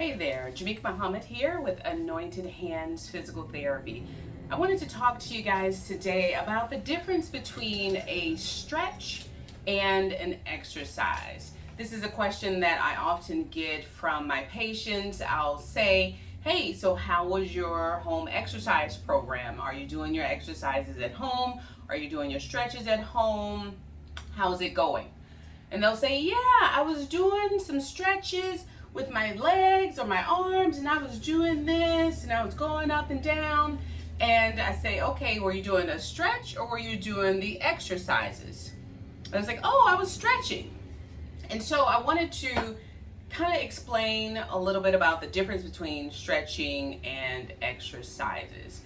Hey there, Jamik Muhammad here with Anointed Hands Physical Therapy. I wanted to talk to you guys today about the difference between a stretch and an exercise. This is a question that I often get from my patients. I'll say, hey, so how was your home exercise program? Are you doing your exercises at home? Are you doing your stretches at home? How's it going? And they'll say, yeah, I was doing some stretches with my legs or my arms, and I was doing this, and I was going up and down. And I say, okay, were you doing a stretch or were you doing the exercises? And I was like, oh, I was stretching. And so I wanted to kind of explain a little bit about the difference between stretching and exercises.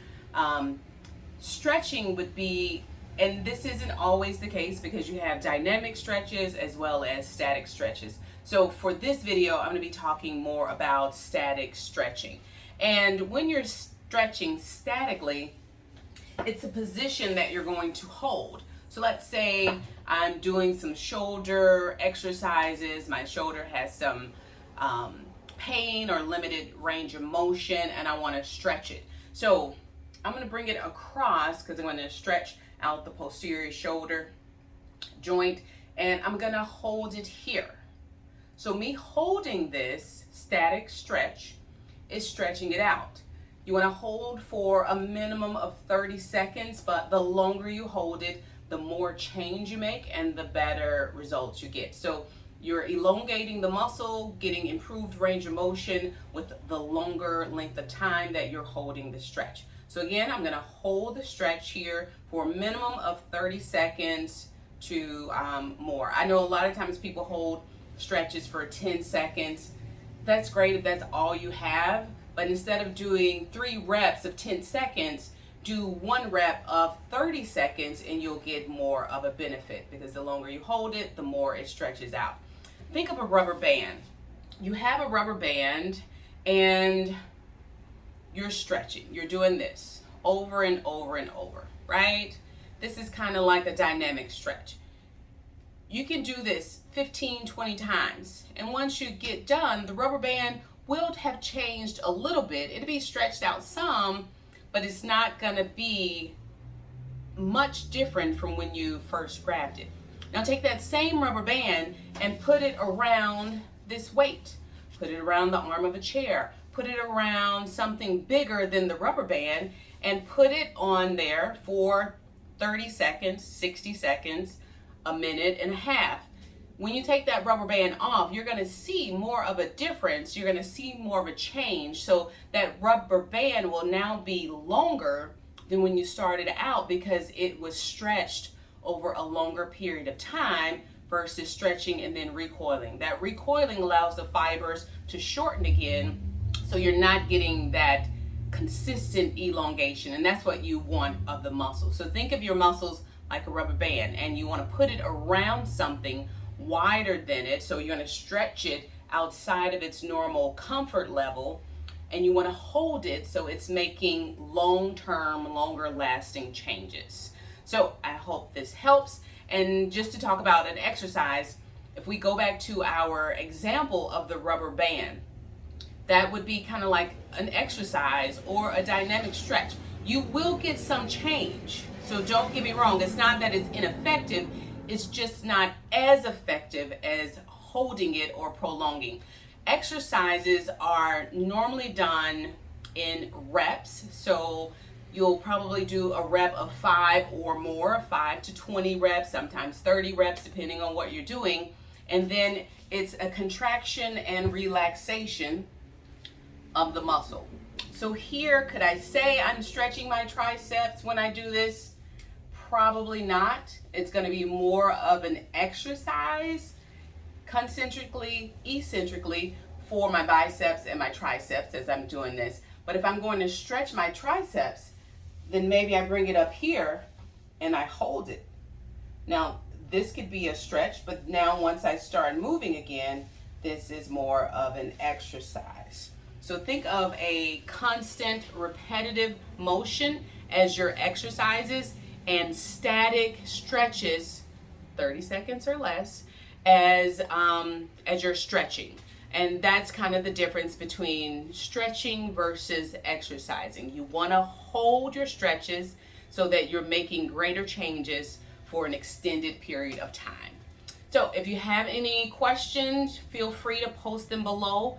Stretching would be, and this isn't always the case because you have dynamic stretches as well as static stretches. So for this video, I'm going to be talking more about static stretching. And when you're stretching statically, it's a position that you're going to hold. So let's say I'm doing some shoulder exercises. My shoulder has some pain or limited range of motion, and I want to stretch it. So I'm going to bring it across because I'm going to stretch out the posterior shoulder joint, and I'm going to hold it here. So me holding this static stretch is stretching it out. You want to hold for a minimum of 30 seconds, but the longer you hold it, the more change you make and the better results you get. So you're elongating the muscle, getting improved range of motion with the longer length of time that you're holding the stretch. So again, I'm going to hold the stretch here for a minimum of 30 seconds to more. I know a lot of times people hold stretches for 10 seconds. That's great if that's all you have, but instead of doing 3 reps of 10 seconds, do 1 rep of 30 seconds and you'll get more of a benefit because the longer you hold it, the more it stretches out. Think of a rubber band. You have a rubber band and you're stretching. You're doing this over and over and over, right? This is kind of like a dynamic stretch. You can do this 15, 20 times. And once you get done, the rubber band will have changed a little bit. It'll be stretched out some, but it's not gonna be much different from when you first grabbed it. Now take that same rubber band and put it around this weight. Put it around the arm of a chair. Put it around something bigger than the rubber band and put it on there for 30 seconds, 60 seconds, a minute and a half. When you take that rubber band off, you're going to see more of a difference. You're going to see more of a change. So that rubber band will now be longer than when you started out because it was stretched over a longer period of time versus stretching and then recoiling. That recoiling allows the fibers to shorten again, so you're not getting that consistent elongation, and that's what you want of the muscle. So think of your muscles like a rubber band, and you want to put it around something wider than it, so you're going to stretch it outside of its normal comfort level, and you want to hold it so it's making long-term, longer-lasting changes. So I hope this helps. And just to talk about an exercise, if we go back to our example of the rubber band, that would be kind of like an exercise or a dynamic stretch. You will get some change. So don't get me wrong, it's not that it's ineffective, it's just not as effective as holding it or prolonging. Exercises are normally done in reps, so you'll probably do a rep of 5 or more, 5 to 20 reps, sometimes 30 reps, depending on what you're doing. And then it's a contraction and relaxation of the muscle. So here, could I say I'm stretching my triceps when I do this? Probably not. It's going to be more of an exercise, concentrically, eccentrically, for my biceps and my triceps as I'm doing this. But if I'm going to stretch my triceps, then maybe I bring it up here and I hold it. Now, this could be a stretch, but now once I start moving again, this is more of an exercise. So think of a constant, repetitive motion as your exercises, and static stretches, 30 seconds or less, as you're stretching. And that's kind of the difference between stretching versus exercising. You want to hold your stretches so that you're making greater changes for an extended period of time. So if you have any questions, feel free to post them below.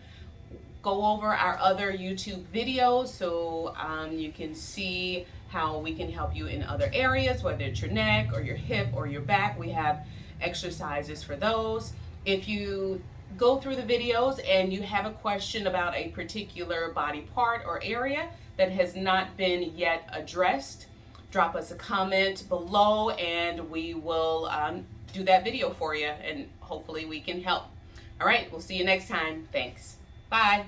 Go over our other YouTube videos so you can see how we can help you in other areas, whether it's your neck or your hip or your back. We have exercises for those. If you go through the videos and you have a question about a particular body part or area that has not been yet addressed, drop us a comment below and we will do that video for you, and hopefully we can help. All right, we'll see you next time. Thanks. Bye.